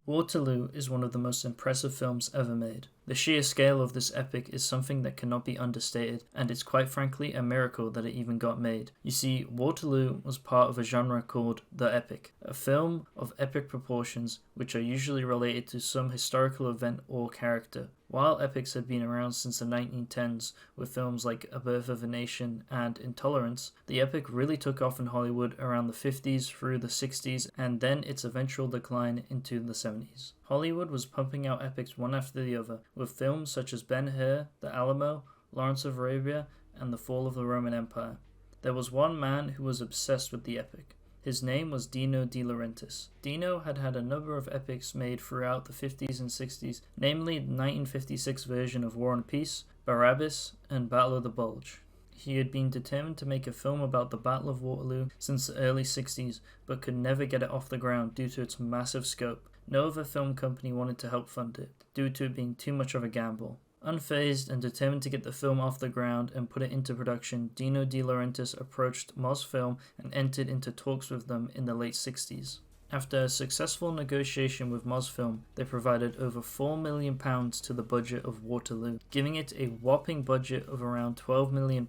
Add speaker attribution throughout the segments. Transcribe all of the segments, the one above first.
Speaker 1: Waterloo is one of the most impressive films ever made. The sheer scale of this epic is something that cannot be understated, and it's quite frankly a miracle that it even got made. You see, Waterloo was part of a genre called the epic, a film of epic proportions which are usually related to some historical event or character. While epics had been around since the 1910s with films like A Birth of a Nation and Intolerance, the epic really took off in Hollywood around the 50s through the 60s and then its eventual decline into the 70s. Hollywood was pumping out epics one after the other, with films such as Ben-Hur, The Alamo, Lawrence of Arabia, and The Fall of the Roman Empire. There was one man who was obsessed with the epic. His name was Dino de Laurentiis. Dino had had a number of epics made throughout the 50s and 60s, namely the 1956 version of War and Peace, Barabbas, and Battle of the Bulge. He had been determined to make a film about the Battle of Waterloo since the early 60s, but could never get it off the ground due to its massive scope. No other film company wanted to help fund it, due to it being too much of a gamble. Unfazed and determined to get the film off the ground and put it into production, Dino de Laurentiis approached Mosfilm and entered into talks with them in the late 60s. After a successful negotiation with Mosfilm, they provided over £4 million to the budget of Waterloo, giving it a whopping budget of around £12 million.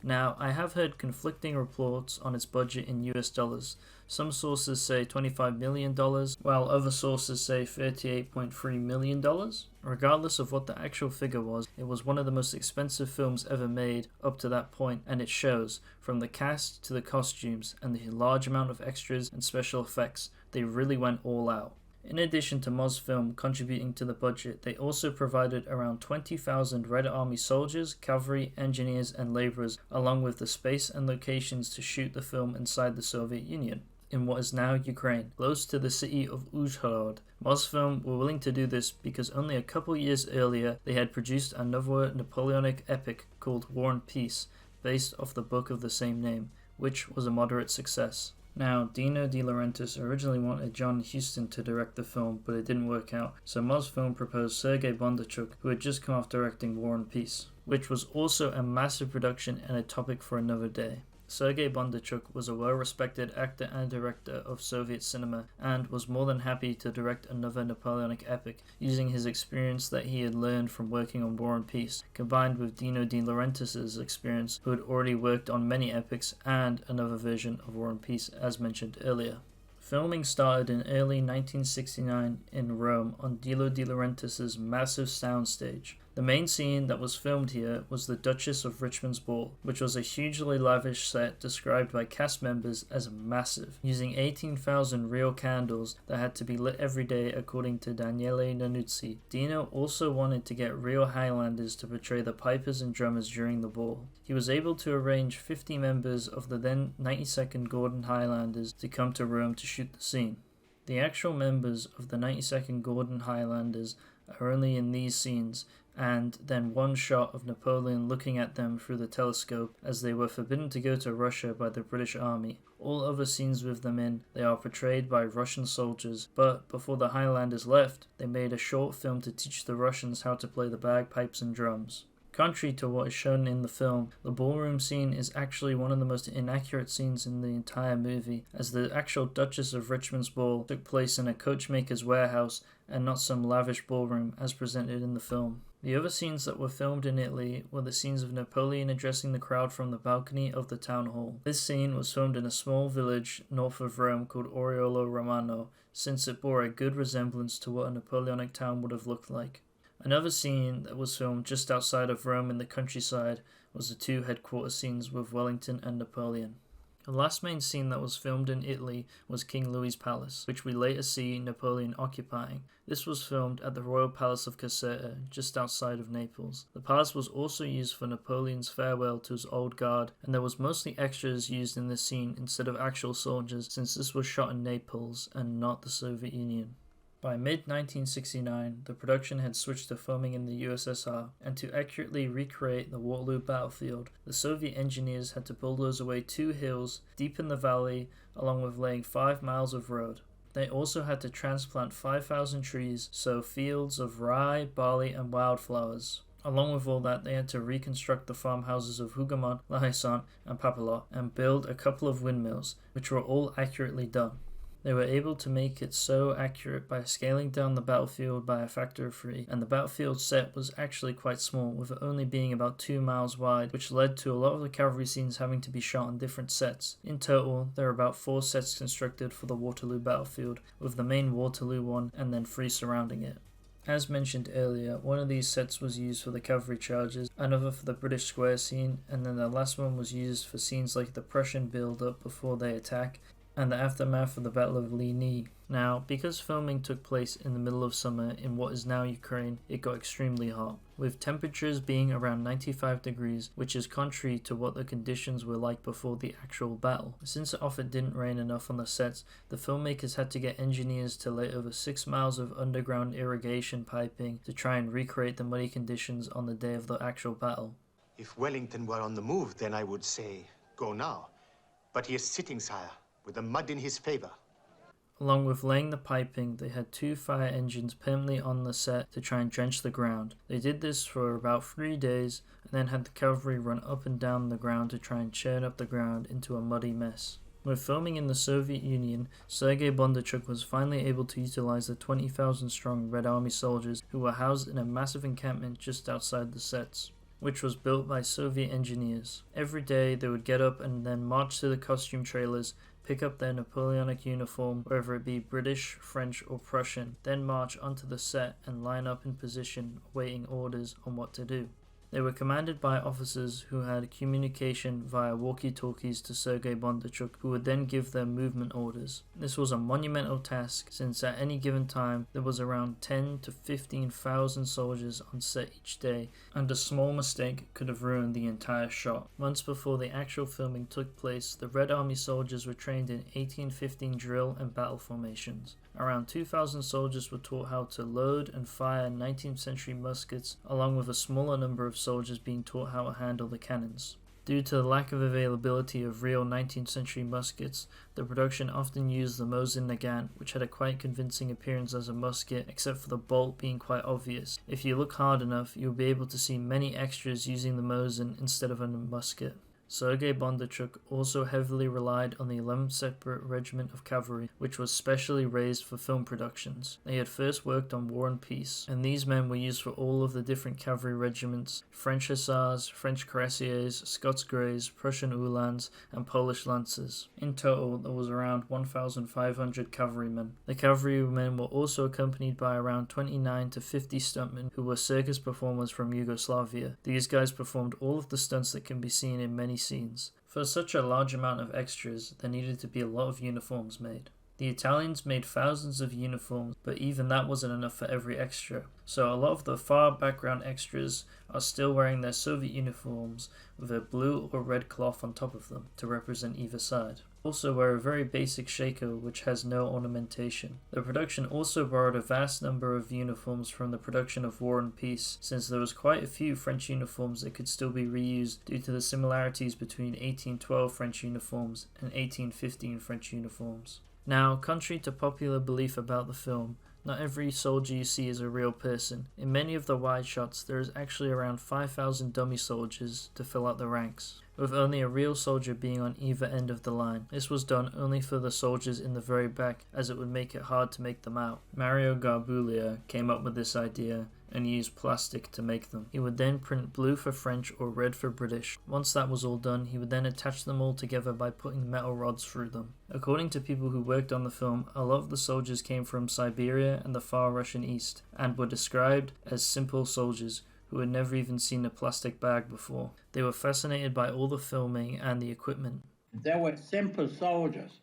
Speaker 1: Now, I have heard conflicting reports on its budget in US dollars. Some sources say $25 million, while other sources say $38.3 million. Regardless of what the actual figure was, it was one of the most expensive films ever made up to that point, and it shows, from the cast to the costumes and the large amount of extras and special effects. They really went all out. In addition to Mosfilm contributing to the budget, they also provided around 20,000 Red Army soldiers, cavalry, engineers, and laborers, along with the space and locations to shoot the film inside the Soviet Union, in what is now Ukraine, close to the city of Uzhhorod. Mosfilm were willing to do this because only a couple years earlier they had produced another Napoleonic epic called War and Peace, based off the book of the same name, which was a moderate success. Now, Dino de Laurentiis originally wanted John Huston to direct the film, but it didn't work out, so Mosfilm proposed Sergei Bondarchuk, who had just come off directing War and Peace, which was also a massive production and a topic for another day. Sergei Bondarchuk was a well-respected actor and director of Soviet cinema and was more than happy to direct another Napoleonic epic, using his experience that he had learned from working on War and Peace, combined with Dino de Laurentiis' experience, who had already worked on many epics and another version of War and Peace as mentioned earlier. Filming started in early 1969 in Rome on Dino de Laurentiis' massive soundstage. The main scene that was filmed here was the Duchess of Richmond's Ball, which was a hugely lavish set described by cast members as massive, using 18,000 real candles that had to be lit every day according to Daniele Nanuzzi. Dino also wanted to get real Highlanders to portray the pipers and drummers during the ball. He was able to arrange 50 members of the then 92nd Gordon Highlanders to come to Rome to shoot the scene. The actual members of the 92nd Gordon Highlanders are only in these scenes, and then one shot of Napoleon looking at them through the telescope as they were forbidden to go to Russia by the British Army. All other scenes with them in, they are portrayed by Russian soldiers, but before the Highlanders left, they made a short film to teach the Russians how to play the bagpipes and drums. Contrary to what is shown in the film, the ballroom scene is actually one of the most inaccurate scenes in the entire movie, as the actual Duchess of Richmond's ball took place in a coachmaker's warehouse and not some lavish ballroom as presented in the film. The other scenes that were filmed in Italy were the scenes of Napoleon addressing the crowd from the balcony of the town hall. This scene was filmed in a small village north of Rome called Oriolo Romano, since it bore a good resemblance to what a Napoleonic town would have looked like. Another scene that was filmed just outside of Rome in the countryside was the two headquarters scenes with Wellington and Napoleon. The last main scene that was filmed in Italy was King Louis's palace, which we later see Napoleon occupying. This was filmed at the Royal Palace of Caserta, just outside of Naples. The palace was also used for Napoleon's farewell to his old guard, and there was mostly extras used in this scene instead of actual soldiers, since this was shot in Naples and not the Soviet Union. By mid-1969, the production had switched to filming in the USSR, and to accurately recreate the Waterloo battlefield, the Soviet engineers had to bulldoze away 2 hills, deepen the valley, along with laying 5 miles of road. They also had to transplant 5,000 trees, sow fields of rye, barley, and wildflowers. Along with all that, they had to reconstruct the farmhouses of Hougoumont, La Haissant, and Papelotte, and build a couple of windmills, which were all accurately done. They were able to make it so accurate by scaling down the battlefield by a factor of 3, and the battlefield set was actually quite small, with it only being about 2 miles wide, which led to a lot of the cavalry scenes having to be shot on different sets. In total, there are about 4 sets constructed for the Waterloo battlefield, with the main Waterloo one and then 3 surrounding it. As mentioned earlier, one of these sets was used for the cavalry charges, another for the British square scene, and then the last one was used for scenes like the Prussian build-up before they attack, and the aftermath of the Battle of Ligny. Now, because filming took place in the middle of summer in what is now Ukraine, it got extremely hot, with temperatures being around 95 degrees, which is contrary to what the conditions were like before the actual battle. Since it often didn't rain enough on the sets, the filmmakers had to get engineers to lay over 6 miles of underground irrigation piping to try and recreate the muddy conditions on the day of the actual battle.
Speaker 2: If Wellington were on the move, then I would say, go now. But he is sitting, sire, with the mud in his favor.
Speaker 1: Along with laying the piping, they had 2 fire engines permanently on the set to try and drench the ground. They did this for about 3 days, and then had the cavalry run up and down the ground to try and churn up the ground into a muddy mess. With filming in the Soviet Union, Sergei Bondarchuk was finally able to utilize the 20,000 strong Red Army soldiers who were housed in a massive encampment just outside the sets, which was built by Soviet engineers. Every day they would get up and then march to the costume trailers, pick up their Napoleonic uniform, whether it be British, French or Prussian, then march onto the set and line up in position awaiting orders on what to do. They were commanded by officers who had communication via walkie-talkies to Sergei Bondarchuk, who would then give them movement orders. This was a monumental task, since at any given time there was around 10 to 15,000 soldiers on set each day, and a small mistake could have ruined the entire shot. Months before the actual filming took place, the Red Army soldiers were trained in 1815 drill and battle formations. Around 2,000 soldiers were taught how to load and fire 19th century muskets, along with a smaller number of soldiers being taught how to handle the cannons. Due to the lack of availability of real 19th century muskets, the production often used the Mosin Nagant, which had a quite convincing appearance as a musket, except for the bolt being quite obvious. If you look hard enough, you'll be able to see many extras using the Mosin instead of a musket. Sergei Bondarchuk also heavily relied on the 11th Separate Regiment of Cavalry, which was specially raised for film productions. They had first worked on War and Peace, and these men were used for all of the different cavalry regiments: French Hussars, French Cuirassiers, Scots Greys, Prussian Uhlans, and Polish Lancers. In total, there was around 1,500 cavalrymen. The cavalrymen were also accompanied by around 29 to 50 stuntmen who were circus performers from Yugoslavia. These guys performed all of the stunts that can be seen in many scenes. For such a large amount of extras, there needed to be a lot of uniforms made. The Italians made thousands of uniforms, but even that wasn't enough for every extra. So a lot of the far background extras are still wearing their Soviet uniforms with a blue or red cloth on top of them to represent either side. Also wear a very basic shako which has no ornamentation. The production also borrowed a vast number of uniforms from the production of War and Peace, since there was quite a few French uniforms that could still be reused due to the similarities between 1812 French uniforms and 1815 French uniforms. Now, contrary to popular belief about the film, not every soldier you see is a real person. In many of the wide shots, there is actually around 5,000 dummy soldiers to fill out the ranks, with only a real soldier being on either end of the line. This was done only for the soldiers in the very back, as it would make it hard to make them out. Mario Garbulia came up with this idea and used plastic to make them. He would then print blue for French or red for British. Once that was all done, he would then attach them all together by putting metal rods through them. According to people who worked on the film, a lot of the soldiers came from Siberia and the far Russian East, and were described as simple soldiers who had never even seen a plastic bag before. They were fascinated by all the filming and the equipment.
Speaker 3: They were simple soldiers.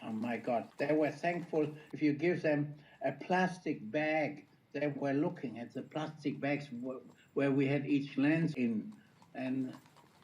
Speaker 3: Oh my God, they were thankful if you give them a plastic bag. They were looking at the plastic bags where we had each lens in, and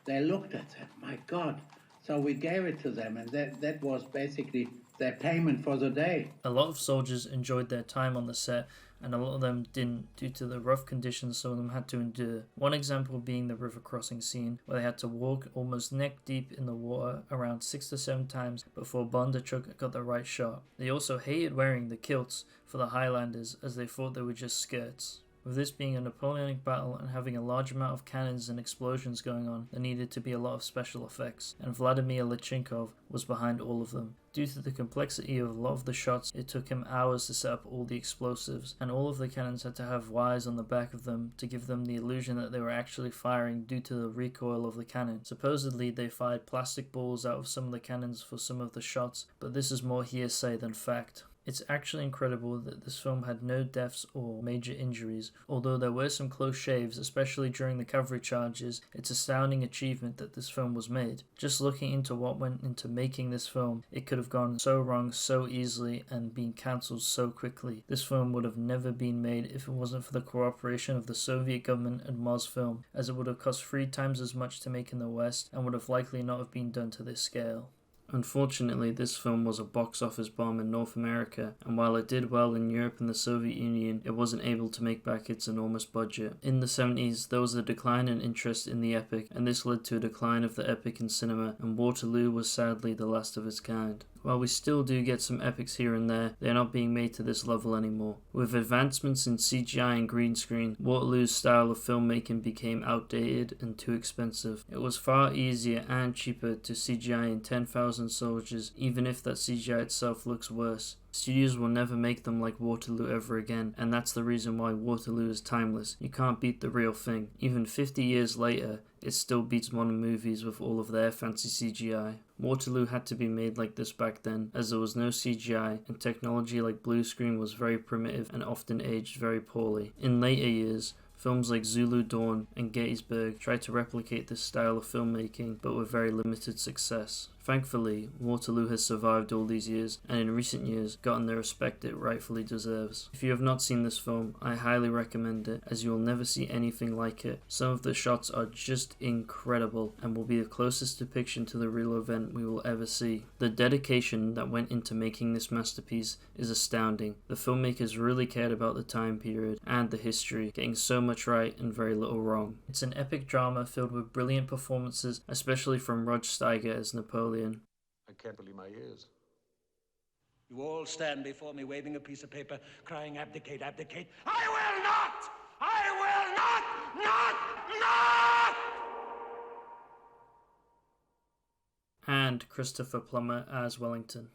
Speaker 3: they looked at that. My God. So we gave it to them, and that was basically their payment for the day.
Speaker 1: A lot of soldiers enjoyed their time on the set, and a lot of them didn't due to the rough conditions some of them had to endure. One example being the river crossing scene, where they had to walk almost neck deep in the water around 6 to 7 times before Bondarchuk got the right shot. They also hated wearing the kilts for the Highlanders, as they thought they were just skirts. With this being a Napoleonic battle and having a large amount of cannons and explosions going on, there needed to be a lot of special effects, and Vladimir Lechinkov was behind all of them. Due to the complexity of a lot of the shots, it took him hours to set up all the explosives, and all of the cannons had to have wires on the back of them to give them the illusion that they were actually firing due to the recoil of the cannon. Supposedly they fired plastic balls out of some of the cannons for some of the shots, but this is more hearsay than fact. It's actually incredible that this film had no deaths or major injuries. Although there were some close shaves, especially during the cavalry charges, it's an astounding achievement that this film was made. Just looking into what went into making this film, it could have gone so wrong so easily and been cancelled so quickly. This film would have never been made if it wasn't for the cooperation of the Soviet government and Mosfilm, as it would have cost 3 times as much to make in the West and would have likely not have been done to this scale. Unfortunately, this film was a box office bomb in North America, and while it did well in Europe and the Soviet Union, it wasn't able to make back its enormous budget. In the 70s, there was a decline in interest in the epic, and this led to a decline of the epic in cinema, and Waterloo was sadly the last of its kind. While we still do get some epics here and there, they are not being made to this level anymore. With advancements in CGI and green screen, Waterloo's style of filmmaking became outdated and too expensive. It was far easier and cheaper to CGI in 10,000 soldiers, even if that CGI itself looks worse. Studios will never make them like Waterloo ever again, and that's the reason why Waterloo is timeless. You can't beat the real thing. Even 50 years later, it still beats modern movies with all of their fancy CGI. Waterloo had to be made like this back then, as there was no CGI, and technology like blue screen was very primitive and often aged very poorly. In later years, films like Zulu Dawn and Gettysburg tried to replicate this style of filmmaking, but with very limited success. Thankfully, Waterloo has survived all these years, and in recent years gotten the respect it rightfully deserves. If you have not seen this film, I highly recommend it, as you will never see anything like it. Some of the shots are just incredible, and will be the closest depiction to the real event we will ever see. The dedication that went into making this masterpiece is astounding. The filmmakers really cared about the time period and the history, getting so much right and very little wrong. It's an epic drama filled with brilliant performances, especially from Rod Steiger as Napoleon.
Speaker 4: I can't believe my ears.
Speaker 5: You all stand before me waving a piece of paper, crying, abdicate, abdicate. I will not! I will not!
Speaker 1: And Christopher Plummer as Wellington.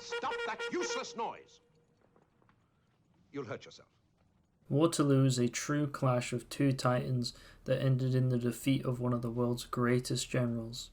Speaker 4: Stop that useless noise! You'll hurt yourself.
Speaker 1: Waterloo is a true clash of two titans that ended in the defeat of one of the world's greatest generals.